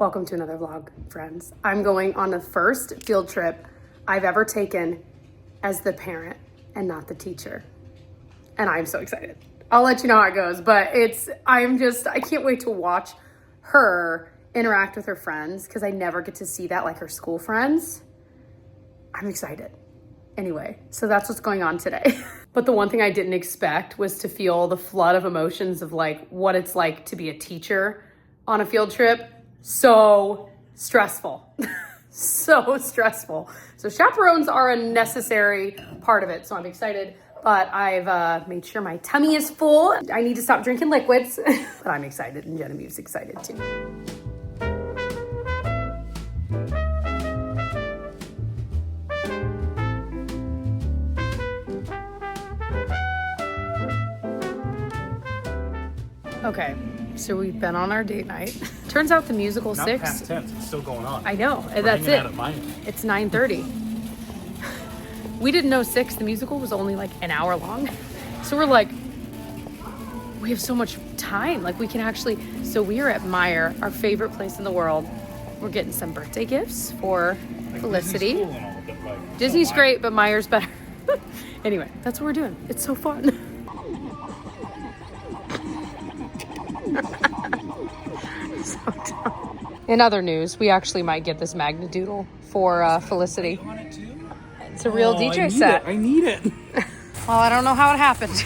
Welcome to another vlog, friends. I'm going on the first field trip I've ever taken as the parent and not the teacher. And I'm so excited. I'll let you know how it goes, but I can't wait to watch her interact with her friends because I never get to see that like her school friends. I'm excited. Anyway, so that's what's going on today. But the one thing I didn't expect was to feel the flood of emotions of like what it's like to be a teacher on a field trip. So stressful, so stressful. So chaperones are a necessary part of it. So I'm excited, but I've made sure my tummy is full. I need to stop drinking liquids, but I'm excited and Genevieve's excited too. Okay, so we've been on our date night. Turns out the musical Not 6. past 10, it's still going on. I know, We're that's hanging it. out at mine. It's 9:30. We didn't know 6, the musical was only like an hour long. So we're like, we have so much time. Like we can actually, so we are at Meijer, our favorite place in the world. We're getting some birthday gifts for Like Felicity. Disney's cool and all, but like, Disney's so great, but Meijer's better. Anyway, that's what we're doing. It's so fun. So dumb. In other news, we actually might get this Magnadoodle for Felicity. You want it too? It's a real DJ set. I need it. Well, I don't know how it happened.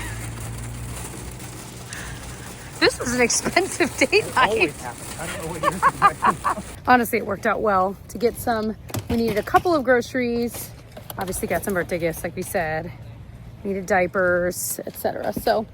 This was an expensive date night. Always happens. I don't know what you're talking about. Honestly, it worked out well to get some. We needed a couple of groceries. Obviously got some birthday gifts, like we said. Needed diapers, etc. So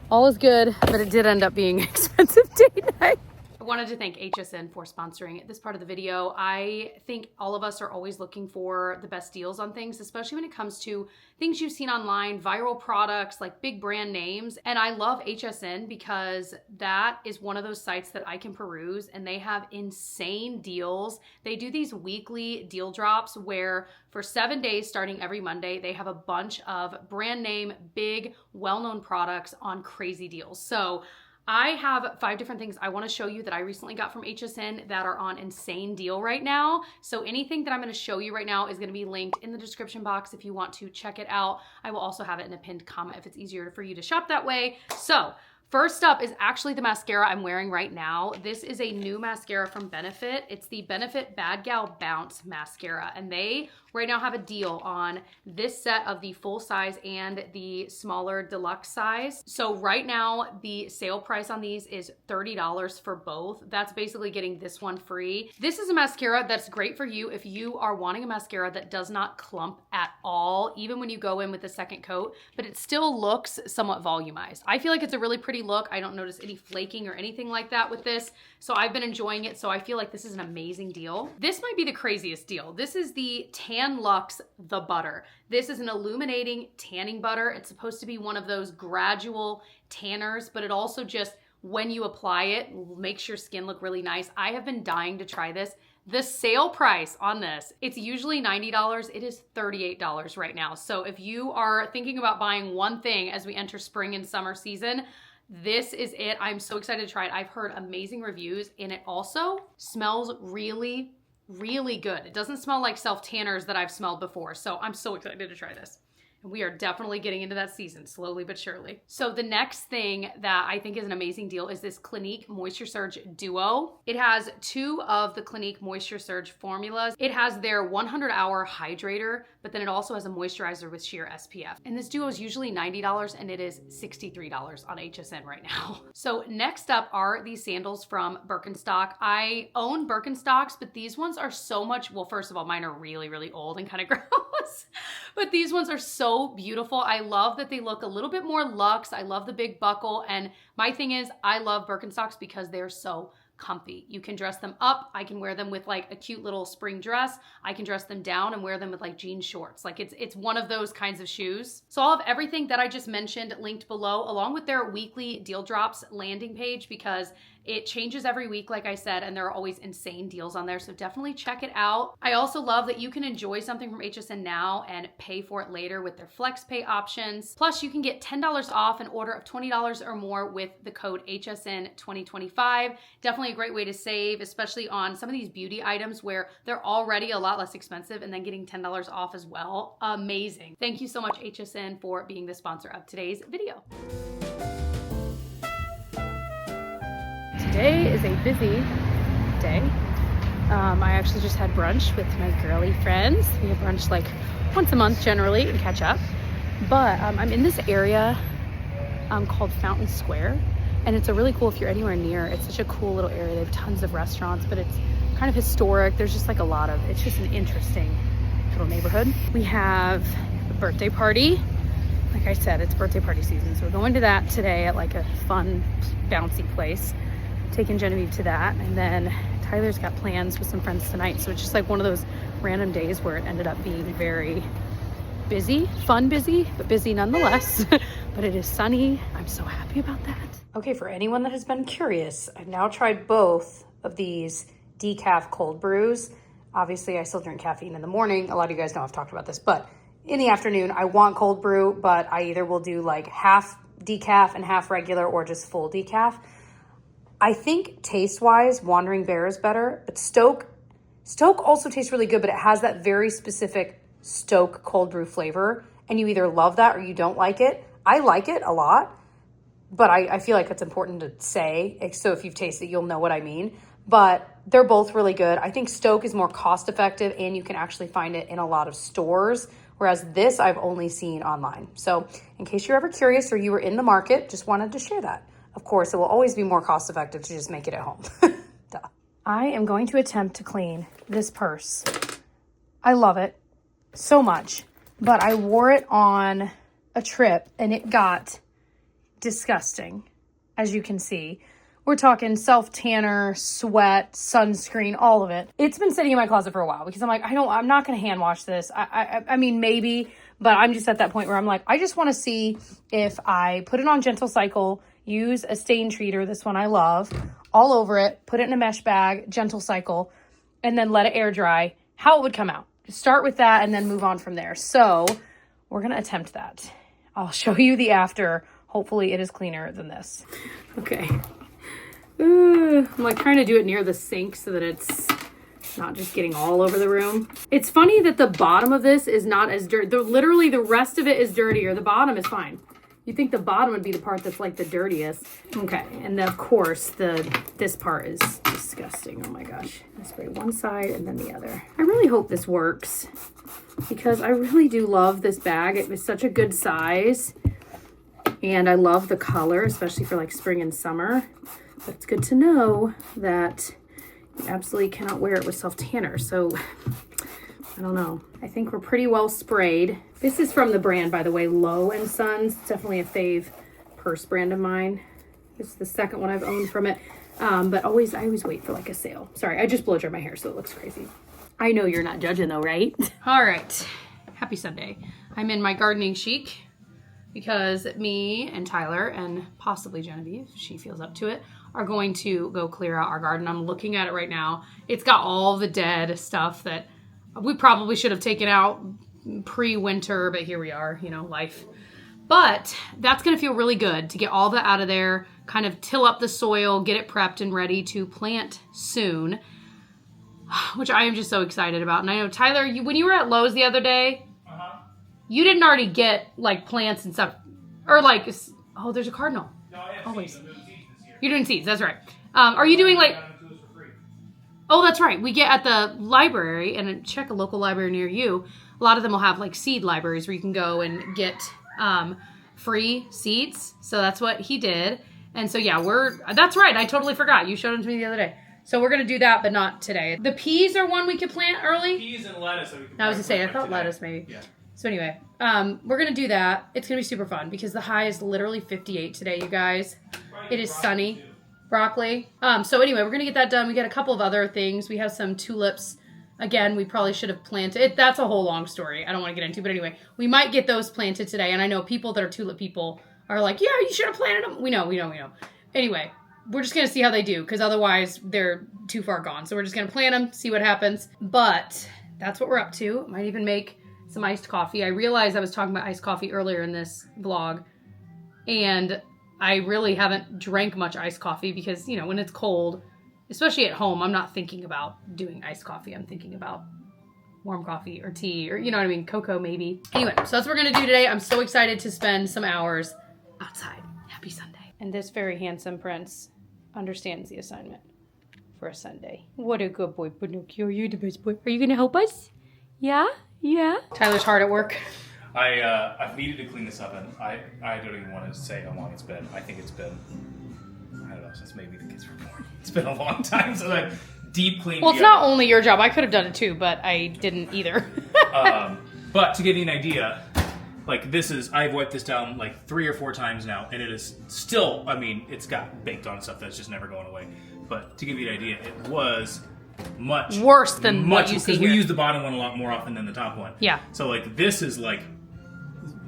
all is good, but it did end up being an expensive date night. I wanted to thank HSN for sponsoring this part of the video. I think all of us are always looking for the best deals on things, especially when it comes to things you've seen online, viral products, like big brand names. And I love HSN because that is one of those sites that I can peruse and they have insane deals. They do these weekly deal drops where for 7 days starting every Monday, they have a bunch of brand name, big, well-known products on crazy deals. So I have 5 different things I want to show you that I recently got from HSN that are on insane deal right now. So anything that I'm going to show you right now is going to be linked in the description box if you want to check it out. I will also have it in a pinned comment if it's easier for you to shop that way. So first up is actually the mascara I'm wearing right now. This is a new mascara from Benefit. It's the Benefit Bad Gal Bounce Mascara, and they right now have a deal on this set of the full size and the smaller deluxe size. So right now, the sale price on these is $30 for both. That's basically getting this one free. This is a mascara that's great for you if you are wanting a mascara that does not clump at all, even when you go in with the second coat, but it still looks somewhat volumized. I feel like it's a really pretty look. I don't notice any flaking or anything like that with this. So I've been enjoying it. So I feel like this is an amazing deal. This might be the craziest deal. This is the Tan Luxe The Butter. This is an illuminating tanning butter. It's supposed to be one of those gradual tanners, but it also just, when you apply it, makes your skin look really nice. I have been dying to try this. The sale price on this, it's usually $90. It is $38 right now. So if you are thinking about buying one thing as we enter spring and summer season, this is it. I'm so excited to try it. I've heard amazing reviews and it also smells really, really good. It doesn't smell like self-tanners that I've smelled before. So I'm so excited to try this. And we are definitely getting into that season, slowly but surely. So the next thing that I think is an amazing deal is this Clinique Moisture Surge Duo. It has 2 of the Clinique Moisture Surge formulas. It has their 100-hour hydrator, but then it also has a moisturizer with sheer SPF. And this duo is usually $90 and it is $63 on HSN right now. So next up are these sandals from Birkenstock. I own Birkenstocks, but these ones are so much, well, first of all, mine are really, really old and kind of gross, but these ones are so beautiful. I love that they look a little bit more luxe. I love the big buckle. And my thing is, I love Birkenstocks because they're so comfy. You can dress them up. I can wear them with like a cute little spring dress. I can dress them down and wear them with like jean shorts. Like it's one of those kinds of shoes. So I'll have everything that I just mentioned linked below along with their weekly deal drops landing page because It changes every week, like I said, and there are always insane deals on there, so definitely check it out. I also love that you can enjoy something from HSN now and pay for it later with their flex pay options. Plus, you can get $10 off an order of $20 or more with the code HSN2025. Definitely a great way to save, especially on some of these beauty items where they're already a lot less expensive, and then getting $10 off as well. Amazing. Thank you so much, HSN, for being the sponsor of today's video. Today is a busy day. I actually just had brunch with my girly friends. We have brunch like once a month generally and catch up. But I'm in this area called Fountain Square, and it's a really cool, if you're anywhere near, it's such a cool little area. They have tons of restaurants, but it's kind of historic. There's just like a lot of, it's just an interesting little neighborhood. We have a birthday party. Like I said, it's birthday party season, so we're going to that today at like a fun, bouncy place. Taking Genevieve to that, and then Tyler's got plans with some friends tonight, so it's just like one of those random days where it ended up being very busy, fun busy, but busy nonetheless. But it is sunny. I'm so happy about that. Okay, for anyone that has been curious, I've now tried both of these decaf cold brews. Obviously, I still drink caffeine in the morning. A lot of you guys know I've talked about this, but in the afternoon, I want cold brew, but I either will do like half decaf and half regular or just full decaf. I think taste-wise, Wandering Bear is better, but Stoke also tastes really good, but it has that very specific Stoke cold brew flavor, and you either love that or you don't like it. I like it a lot, but I feel like it's important to say, so if you've tasted it, you'll know what I mean. But they're both really good. I think Stoke is more cost-effective, and you can actually find it in a lot of stores, whereas this I've only seen online. So in case you're ever curious or you were in the market, just wanted to share that. Of course, it will always be more cost effective to just make it at home. Duh. I am going to attempt to clean this purse. I love it so much, but I wore it on a trip and it got disgusting, as you can see. We're talking self-tanner, sweat, sunscreen, all of it. It's been sitting in my closet for a while because I'm like, I'm not going to hand wash this. I mean, maybe, but I'm just at that point where I'm like, I just want to see if I put it on Gentle Cycle, use a stain treater, this one I love, all over it, put it in a mesh bag, Gentle Cycle, and then let it air dry, how it would come out. Start with that and then move on from there. So we're going to attempt that. I'll show you the after. Hopefully it is cleaner than this. Okay. I'm like trying to do it near the sink so that it's not just getting all over the room. It's funny that the bottom of this is not as dirty. Literally the rest of it is dirtier. The bottom is fine. You think the bottom would be the part that's like the dirtiest. Okay, and then of course this part is disgusting. Oh my gosh. I spray one side and then the other. I really hope this works because I really do love this bag. It was such a good size and I love the color, especially for like spring and summer. But it's good to know that you absolutely cannot wear it with self-tanner. So I don't know. I think we're pretty well sprayed. This is from the brand, by the way, Low & Sons. It's definitely a fave purse brand of mine. This is the second one I've owned from it. But I always wait for like a sale. Sorry, I just blow dry my hair so it looks crazy. I know you're not judging though, right? All right. Happy Sunday. I'm in my gardening chic because me and Tyler and possibly Genevieve, if she feels up to it, are going to go clear out our garden. I'm looking at it right now. It's got all the dead stuff that we probably should have taken out pre-winter, but here we are, you know, life. But that's going to feel really good to get all that out of there, kind of till up the soil, get it prepped and ready to plant soon, which I am just so excited about. And I know, Tyler, when you were at Lowe's the other day, you didn't already get like plants and stuff, or like, oh, there's a cardinal. No, I always. seeds. I'm doing seeds this year. You're doing seeds, that's right. Are you doing like... Oh, that's right. We get at the library, and check a local library near you. A lot of them will have like seed libraries where you can go and get free seeds. So that's what he did. And so yeah, that's right. I totally forgot. You showed them to me the other day. So we're going to do that, but not today. The peas are one we could plant early. Peas and lettuce. So we can I was going to say, I thought today. lettuce maybe. Yeah. So anyway, we're going to do that. It's going to be super fun because the high is literally 58 today, you guys. It is sunny. Too. Broccoli. So anyway, we're going to get that done. We got a couple of other things. We have some tulips. Again, we probably should have planted it. That's a whole long story. I don't want to get into, but anyway, we might get those planted today. And I know people that are tulip people are like, yeah, you should have planted them. We know. Anyway, we're just going to see how they do, because otherwise they're too far gone. So we're just going to plant them, see what happens. But that's what we're up to. Might even make some iced coffee. I realized I was talking about iced coffee earlier in this vlog, and I really haven't drank much iced coffee because, you know, when it's cold, especially at home, I'm not thinking about doing iced coffee. I'm thinking about warm coffee or tea or, you know what I mean, cocoa maybe. Anyway, so that's what we're going to do today. I'm so excited to spend some hours outside. Happy Sunday. And this very handsome prince understands the assignment for a Sunday. What a good boy, Pinocchio. You're the best boy. Are you going to help us? Yeah? Yeah? Tyler's hard at work. I've needed to clean this up, and I don't even want to say how long it's been. I think it's been, I don't know, since maybe the kids were born. It's been a long time since I've deep cleaned. Well, it's not only your job. I could have done it too, but I didn't either. But to give you an idea, like I've wiped this down like 3 or 4 times now, and it is still, I mean, it's got baked on stuff that's just never going away. But to give you an idea, it was much worse than what you see because here. we use the bottom one a lot more often than the top one. Yeah. So like this is like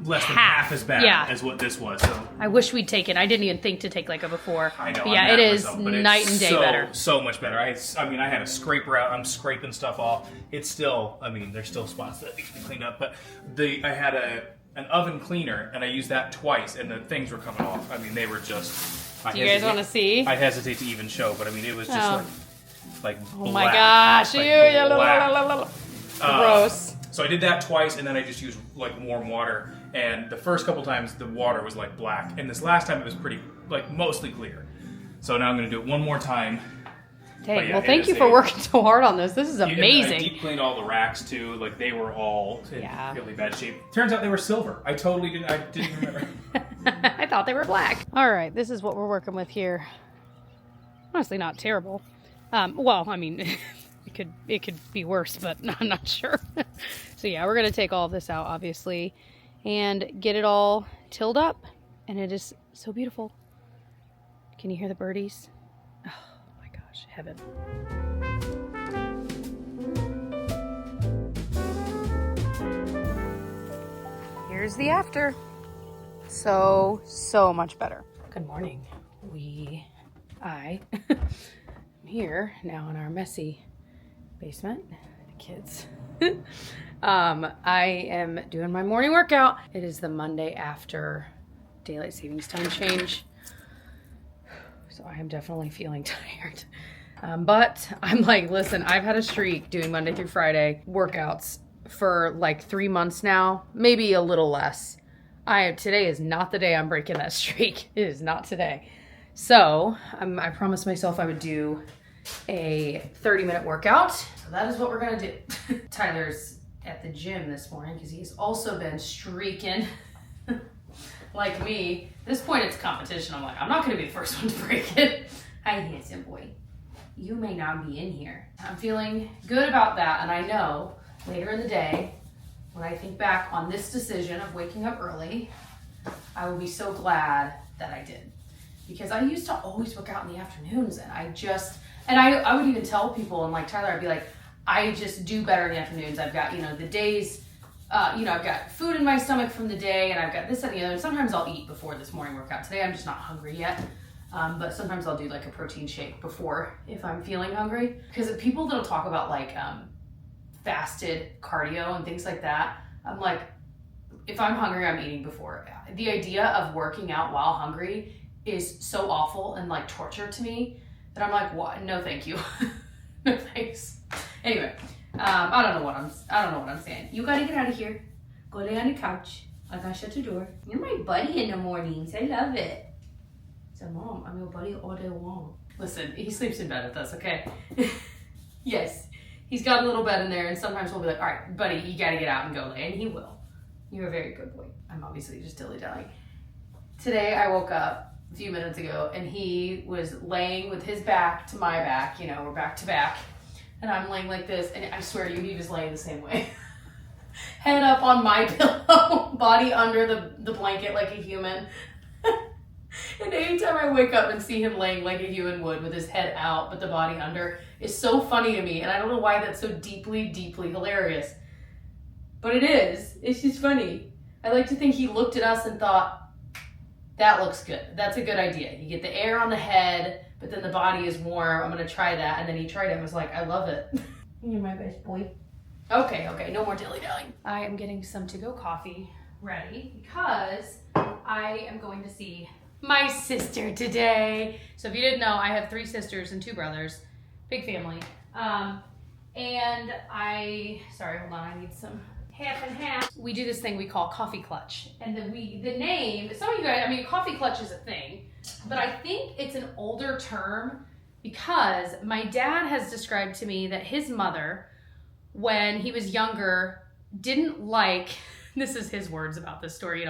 less than half as bad as what this was. So I wish we'd taken. I didn't even think to take like a before. I know. But yeah, it is night and day better. So much better. I mean, I had a scraper out. I'm scraping stuff off. It's still. I mean, there's still spots that need to be cleaned up. But I had an oven cleaner, and I used that twice, and the things were coming off. I mean, they were just. Do you guys want to see? I hesitate to even show, but I mean, it was just like oh my gosh! Like gross. So I did that twice, and then I just used like warm water. And the first couple times, the water was like black, and this last time it was pretty like mostly clear. So now I'm going to do it one more time. Dang, yeah, well, thank you for working so hard on this. This is amazing. I deep cleaned all the racks too. Like they were all in really bad shape. Turns out they were silver. I didn't remember. I thought they were black. All right, this is what we're working with here. Honestly, not terrible. Well, I mean, it could be worse, but I'm not sure. So yeah, we're gonna take all of this out, obviously, and get it all tilled up, and it is so beautiful. Can you hear the birdies? Heaven. Here's the after. So much better. Good morning. I'm here now in our messy basement. The kids. I am doing my morning workout. It is the Monday after daylight savings time change. So I am definitely feeling tired. But I'm like, listen, I've had a streak doing Monday through Friday workouts for like 3 months now, maybe a little less. Today is not the day I'm breaking that streak. It is not today. So I promised myself I would do a 30-minute workout. So that is what we're gonna do. Tyler's at the gym this morning because he's also been streaking like me. At this point it's competition. I'm like, I'm not gonna be the first one to break it. Hi, handsome boy. You may not be in here. I'm feeling good about that, and I know later in the day, when I think back on this decision of waking up early, I will be so glad that I did. Because I used to always work out in the afternoons, and I would even tell people, and like Tyler, I'd be like, I just do better in the afternoons. I've got, the days, I've got food in my stomach from the day, and I've got this and the other. And sometimes I'll eat before this morning workout. Today I'm just not hungry yet. But sometimes I'll do like a protein shake before if I'm feeling hungry. Because people that'll talk about like fasted cardio and things like that, I'm like, if I'm hungry, I'm eating before. The idea of working out while hungry is so awful and like torture to me that I'm like, what? No, thank you. No thanks. Anyway, I don't know what I'm saying. You gotta get out of here. Go lay on the couch. I gotta shut the door. You're my buddy in the mornings. I love it. So Mom, I'm your buddy all day long. Listen, he sleeps in bed with us, okay? Yes, he's got a little bed in there, and sometimes we'll be like, all right, buddy, you gotta get out and go lay, and he will. You're a very good boy. I'm obviously just dilly-dallying. Today I woke up a few minutes ago, and he was laying with his back to my back, we're back to back, and I'm laying like this, and I swear to you, he was laying the same way. Head up on my pillow, body under the blanket like a human. And anytime I wake up and see him laying like a human would with his head out but the body under, is so funny to me. And I don't know why that's so deeply, deeply hilarious. But it is. It's just funny. I like to think he looked at us and thought, That looks good. That's a good idea. You get the air on the head, but then the body is warm. I'm gonna try that. And then he tried it and was like, I love it. You're my best boy. Okay, no more dilly-dallying. I am getting some to-go coffee ready because I am going to see my sister today. So if you didn't know, I have 3 sisters and 2 brothers. Big family. And sorry, hold on, I need some half and half. We do this thing we call coffee clutch. And the name, some of you guys, I mean, coffee clutch is a thing, but I think it's an older term because my dad has described to me that his mother, when he was younger, didn't like, this is his words about this story,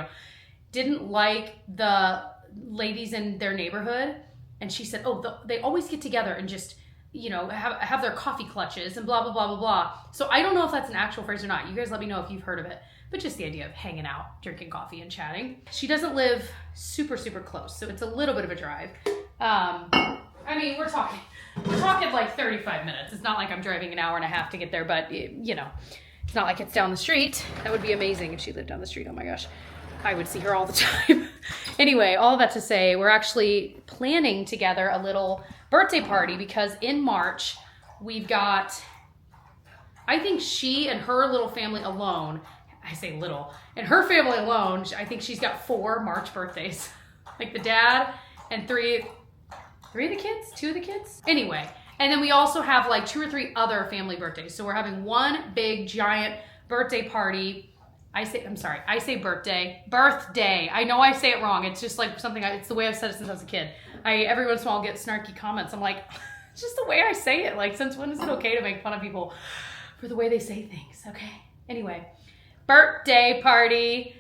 didn't like the ladies in their neighborhood. And she said, they always get together and just, have their coffee clutches and blah, blah, blah, blah, blah. So I don't know if that's an actual phrase or not. You guys let me know if you've heard of it. But just the idea of hanging out, drinking coffee and chatting. She doesn't live super, super close. So it's a little bit of a drive. I mean, we're talking like 35 minutes. It's not like I'm driving an hour and a half to get there, but it's not like it's down the street. That would be amazing if she lived down the street. Oh my gosh. I would see her all the time. Anyway, all that to say, we're actually planning together a little birthday party because in March, we've got, I think she and her little family alone, I say little, and her family alone, I think she's got 4 March birthdays. Like the dad and 3 of the kids? 2 of the kids? Anyway, and then we also have like 2 or 3 other family birthdays. So we're having one big giant birthday party. I say birthday. I know I say it wrong. It's just like something, it's the way I've said it since I was a kid. Every once in a while I'll get snarky comments. I'm like, it's just the way I say it. Like, since when is it okay to make fun of people for the way they say things? Okay. Anyway, birthday party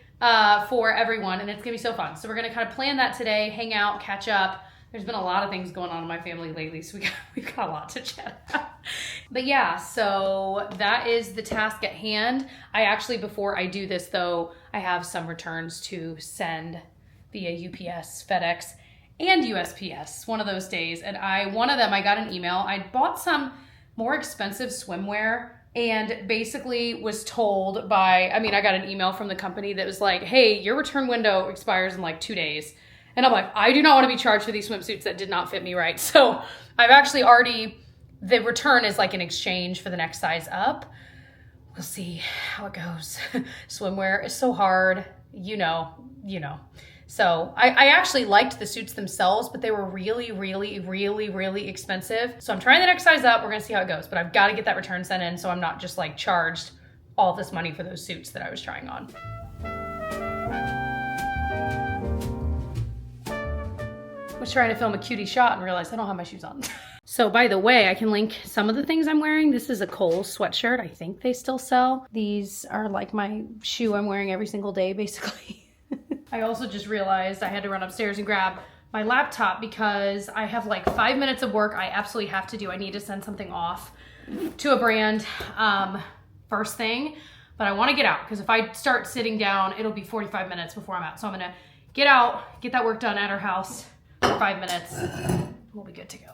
for everyone. And it's gonna be so fun. So we're gonna kind of plan that today, hang out, catch up. There's been a lot of things going on in my family lately, so we've got a lot to chat about. But yeah, so that is the task at hand. I actually, before I do this though, I have some returns to send via UPS, FedEx, and USPS one of those days. And one of them, I got an email. I bought some more expensive swimwear and basically was told I got an email from the company that was like, hey, your return window expires in like 2 days. And I'm like, I do not want to be charged for these swimsuits that did not fit me right. So I've actually the return is like an exchange for the next size up. We'll see how it goes. Swimwear is so hard, you know. So I actually liked the suits themselves, but they were really, really, really, really expensive. So I'm trying the next size up. We're gonna see how it goes, but I've got to get that return sent in so I'm not just like charged all this money for those suits that I was trying on. I was trying to film a cutie shot and realized I don't have my shoes on. So by the way, I can link some of the things I'm wearing. This is a Kohl's sweatshirt. I think they still sell. These are like my shoe I'm wearing every single day, basically. I also just realized I had to run upstairs and grab my laptop because I have like 5 minutes of work I absolutely have to do. I need to send something off to a brand first thing, but I want to get out because if I start sitting down, it'll be 45 minutes before I'm out. So I'm gonna get out, get that work done at her house for 5 minutes. We'll be good to go.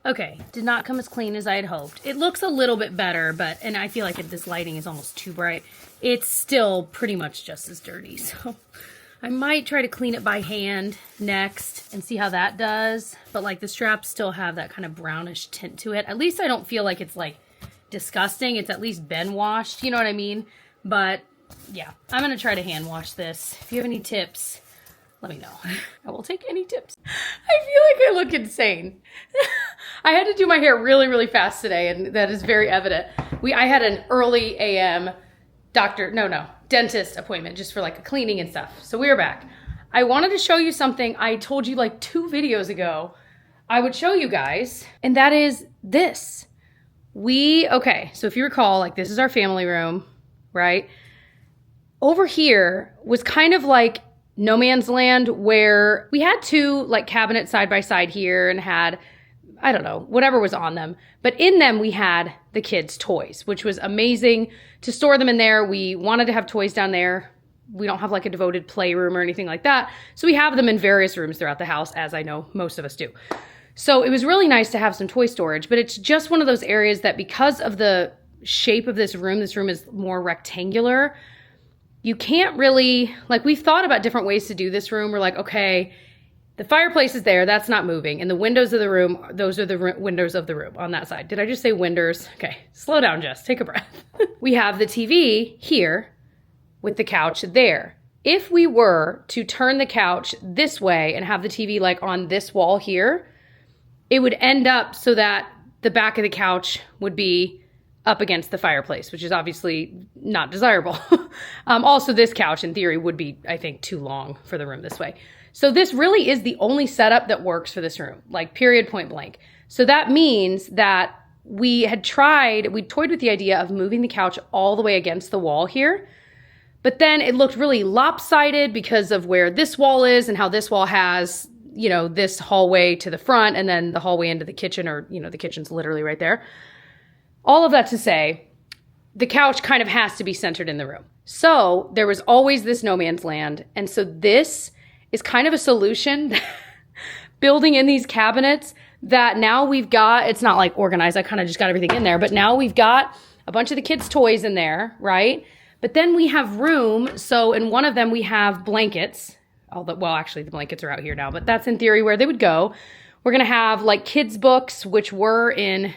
Okay, did not come as clean as I had hoped. It looks a little bit better, and I feel like this lighting is almost too bright. It's still pretty much just as dirty, so I might try to clean it by hand next and see how that does. But like the straps still have that kind of brownish tint to it. At least I don't feel like it's like disgusting. It's at least been washed, you know what I mean? But yeah, I'm gonna try to hand wash this. If you have any tips, let me know. I will take any tips. I feel like I look insane. I had to do my hair really, really fast today, and that is very evident. I had an early AM dentist appointment just for like a cleaning and stuff. So we are back. I wanted to show you something I told you like 2 videos ago I would show you guys, and that is this. Okay, so if you recall, like this is our family room, right? Over here was kind of like no man's land where we had 2 like cabinets side by side here and had, I don't know, whatever was on them. But in them we had the kids' toys, which was amazing to store them in there. We wanted to have toys down there. We don't have like a devoted playroom or anything like that. So we have them in various rooms throughout the house, as I know most of us do. So it was really nice to have some toy storage, but it's just one of those areas that because of the shape of this room is more rectangular. You can't really, like we've thought about different ways to do this room. We're like, okay, The fireplace is there. That's not moving. And the windows of the room, those are the windows of the room on that side. Did I just say windows? Okay, slow down, Jess. Take a breath. We have the TV here with the couch there. If we were to turn the couch this way and have the TV like on this wall here, it would end up so that the back of the couch would be up against the fireplace, which is obviously not desirable. Also, this couch in theory would be, I think, too long for the room this way. So this really is the only setup that works for this room, like period, point blank. So that means that we toyed with the idea of moving the couch all the way against the wall here, but then it looked really lopsided because of where this wall is and how this wall has, you know, this hallway to the front and then the hallway into the kitchen, or, you know, the kitchen's literally right there. All of that to say, the couch kind of has to be centered in the room. So there was always this no man's land. And so this is kind of a solution, building in these cabinets that now we've got. It's not like organized. I kind of just got everything in there, but now we've got a bunch of the kids' toys in there, right? But then we have room. So in one of them, we have blankets. Well, actually the blankets are out here now, but that's in theory where they would go. We're going to have like kids' books, which are in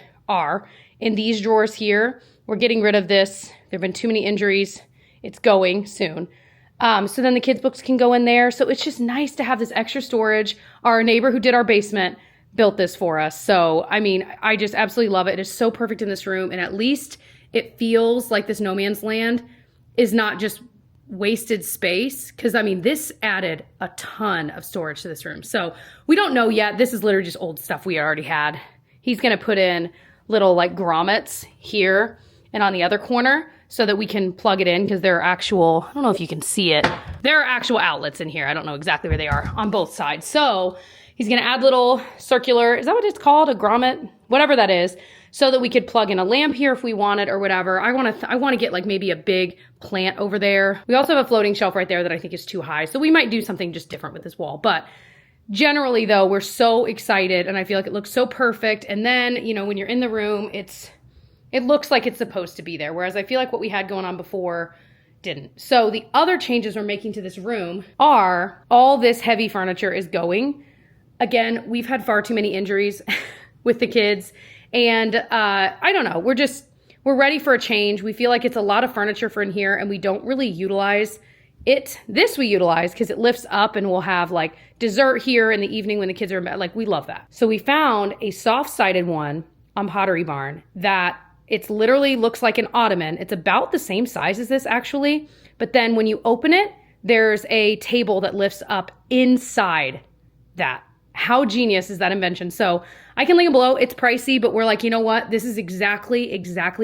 these drawers here. We're getting rid of this. There've been too many injuries. It's going soon. So then the kids' books can go in there. So it's just nice to have this extra storage. Our neighbor who did our basement built this for us. So, I mean, I just absolutely love it. It is so perfect in this room. And at least it feels like this no man's land is not just wasted space. Because, I mean, this added a ton of storage to this room. So we don't know yet. This is literally just old stuff we already had. He's going to put in little like grommets here and on the other corner so that we can plug it in, because there are actual, I don't know if you can see it, there are actual outlets in here. I don't know exactly where they are on both sides. So he's gonna add little circular, is that what it's called? A grommet? Whatever that is, so that we could plug in a lamp here if we wanted or whatever. I wanna get like maybe a big plant over there. We also have a floating shelf right there that I think is too high. So we might do something just different with this wall. But generally though, we're so excited and I feel like it looks so perfect. And then, you know, when you're in the room, it looks like it's supposed to be there. Whereas I feel like what we had going on before didn't. So the other changes we're making to this room are all this heavy furniture is going. Again, we've had far too many injuries with the kids. And I don't know, we're ready for a change. We feel like it's a lot of furniture for in here and we don't really utilize it. This we utilize because it lifts up and we'll have like dessert here in the evening when the kids are in bed. Like, we love that. So we found a soft-sided one on Pottery Barn that it's literally looks like an ottoman. It's about the same size as this actually. But then when you open it, there's a table that lifts up inside that. How genius is that invention? So I can link it below. It's pricey, but we're like, you know what? This is exactly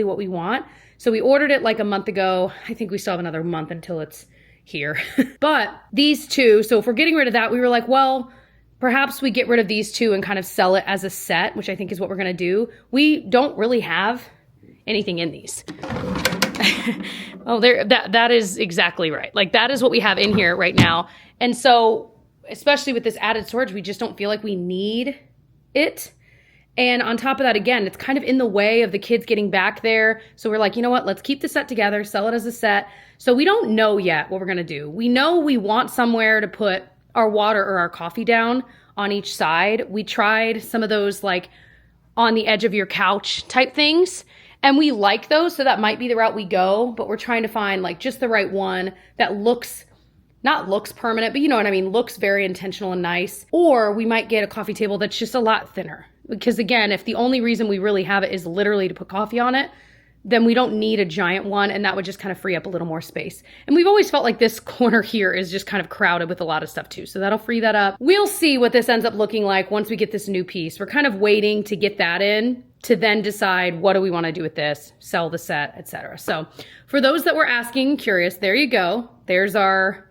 what we want. So we ordered it like a month ago. I think we still have another month until it's here. But these two, so if we're getting rid of that, we were like, well, perhaps we get rid of these two and kind of sell it as a set, which I think is what we're going to do. We don't really have anything in these. Oh, that is exactly right. Like, that is what we have in here right now. And so, especially with this added storage, we just don't feel like we need it. And on top of that, again, it's kind of in the way of the kids getting back there. So we're like, you know what? Let's keep the set together, sell it as a set. So we don't know yet what we're going to do. We know we want somewhere to put our water or our coffee down on each side. We tried some of those like on the edge of your couch type things. And we like those, so that might be the route we go, but we're trying to find like just the right one that not looks permanent, but you know what I mean, looks very intentional and nice. Or we might get a coffee table that's just a lot thinner. Because again, if the only reason we really have it is literally to put coffee on it, then we don't need a giant one, and that would just kind of free up a little more space. And we've always felt like this corner here is just kind of crowded with a lot of stuff too, so that'll free that up. We'll see what this ends up looking like once we get this new piece. We're kind of waiting to get that in to then decide what do we want to do with this, sell the set, etc. So for those that were asking, curious, there you go. There's our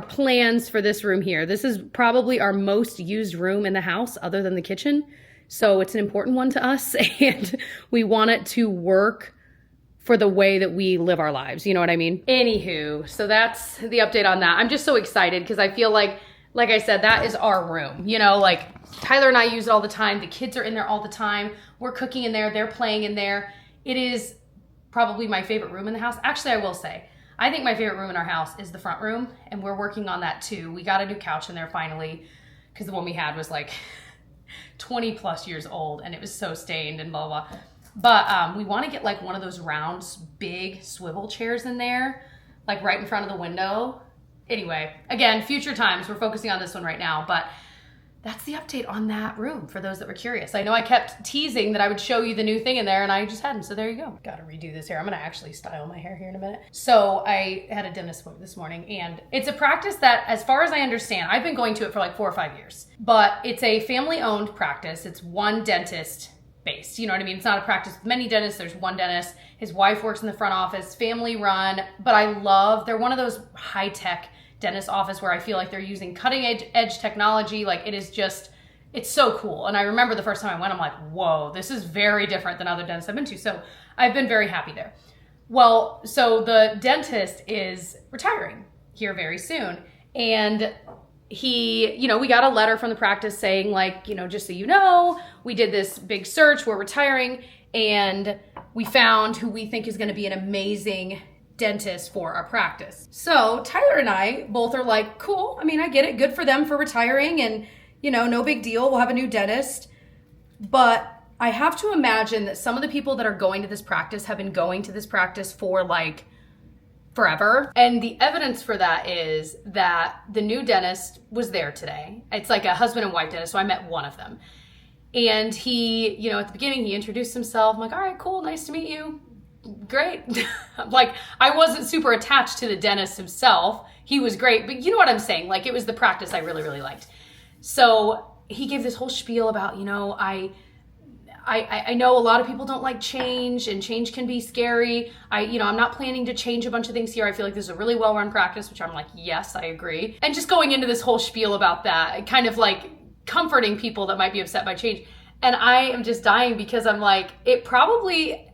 plans for this room here. This is probably our most used room in the house other than the kitchen. So it's an important one to us, and we want it to work for the way that we live our lives. You know what I mean? Anywho, so that's the update on that. I'm just so excited because I feel like I said, that is our room. You know, like Tyler and I use it all the time. The kids are in there all the time. We're cooking in there. They're playing in there. It is probably my favorite room in the house. Actually, I will say, I think my favorite room in our house is the front room, and we're working on that too. We got a new couch in there finally. because the one we had was like 20 plus years old and it was so stained and blah, blah. But we want to get like one of those round, big swivel chairs in there, like right in front of the window. Anyway, again, future times, we're focusing on this one right now, but that's the update on that room for those that were curious. I know I kept teasing that I would show you the new thing in there and I just hadn't, so there you go. Gotta redo this hair. I'm gonna actually style my hair here in a minute. So I had a dentist appointment this morning and it's a practice that, as far as I understand, I've been going to it for like 4 or 5 years, but it's a family-owned practice. It's one dentist based, you know what I mean? It's not a practice with many dentists. There's one dentist. His wife works in the front office, family run, but they're one of those high-tech dentist office where I feel like they're using cutting edge technology. Like it's so cool. And I remember the first time I went, I'm like, whoa, this is very different than other dentists I've been to. So I've been very happy there. Well, so the dentist is retiring here very soon. And he, we got a letter from the practice saying like, just so you know, we did this big search, we're retiring, and we found who we think is going to be an amazing dentist for our practice. So Tyler and I both are like, cool. I mean, I get it. Good for them for retiring and, no big deal. We'll have a new dentist. But I have to imagine that some of the people that are going to this practice have been going to this practice for like forever. And the evidence for that is that the new dentist was there today. It's like a husband and wife dentist. So I met one of them. And he, at the beginning, he introduced himself. I'm like, all right, cool. Nice to meet you. Great. Like, I wasn't super attached to the dentist himself. He was great, but you know what I'm saying? Like, it was the practice I really, really liked. So he gave this whole spiel about, I know a lot of people don't like change and change can be scary. I'm not planning to change a bunch of things here. I feel like this is a really well-run practice, which I'm like, yes, I agree. And just going into this whole spiel about that, kind of like comforting people that might be upset by change. And I am just dying because I'm like, it probably,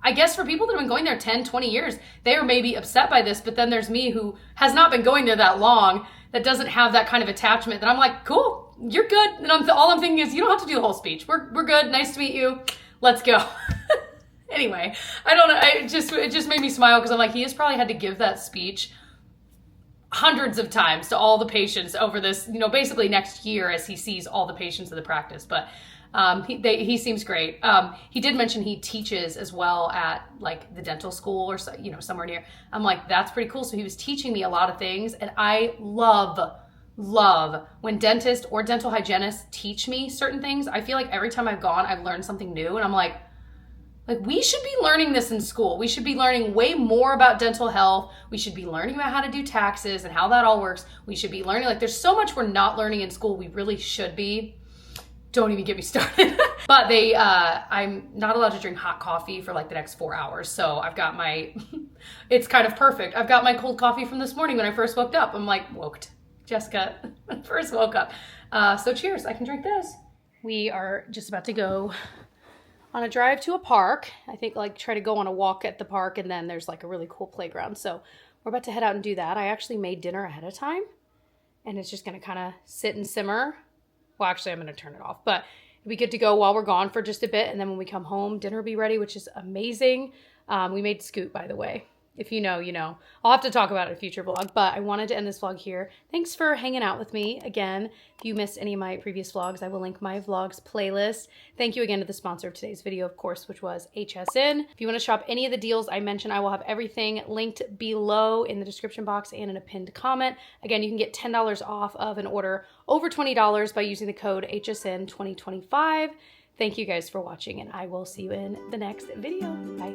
I guess for people that have been going there 10, 20 years, they are maybe upset by this, but then there's me who has not been going there that long, that doesn't have that kind of attachment, that I'm like, cool, you're good. And all I'm thinking is, you don't have to do the whole speech. We're good. Nice to meet you. Let's go. Anyway, I don't know. It just made me smile because I'm like, he has probably had to give that speech hundreds of times to all the patients over this, basically next year as he sees all the patients of the practice. But he seems great. He did mention he teaches as well at like the dental school or somewhere near. I'm like, that's pretty cool. So he was teaching me a lot of things, and I love when dentists or dental hygienists teach me certain things. I feel like every time I've gone, I've learned something new, and I'm like we should be learning this in school. We should be learning way more about dental health. We should be learning about how to do taxes and how that all works. We should be learning, like, there's so much we're not learning in school. We really should be. Don't even get me started. But I'm not allowed to drink hot coffee for like the next 4 hours. So I've got it's kind of perfect. I've got my cold coffee from this morning when I first woke up. I'm like, woked. Jessica first woke up. So cheers, I can drink this. We are just about to go on a drive to a park. I think like try to go on a walk at the park, and then there's like a really cool playground. So we're about to head out and do that. I actually made dinner ahead of time, and it's just gonna kind of sit and simmer. Well, actually, I'm going to turn it off, but it'll be good to go while we're gone for just a bit. And then when we come home, dinner will be ready, which is amazing. We made scoot, by the way. If you know, you know. I'll have to talk about it in a future vlog, but I wanted to end this vlog here. Thanks for hanging out with me. Again, if you missed any of my previous vlogs, I will link my vlogs playlist. Thank you again to the sponsor of today's video, of course, which was HSN. If you want to shop any of the deals I mentioned, I will have everything linked below in the description box and in a pinned comment. Again, you can get $10 off of an order over $20 by using the code HSN2025. Thank you guys for watching, and I will see you in the next video. Bye.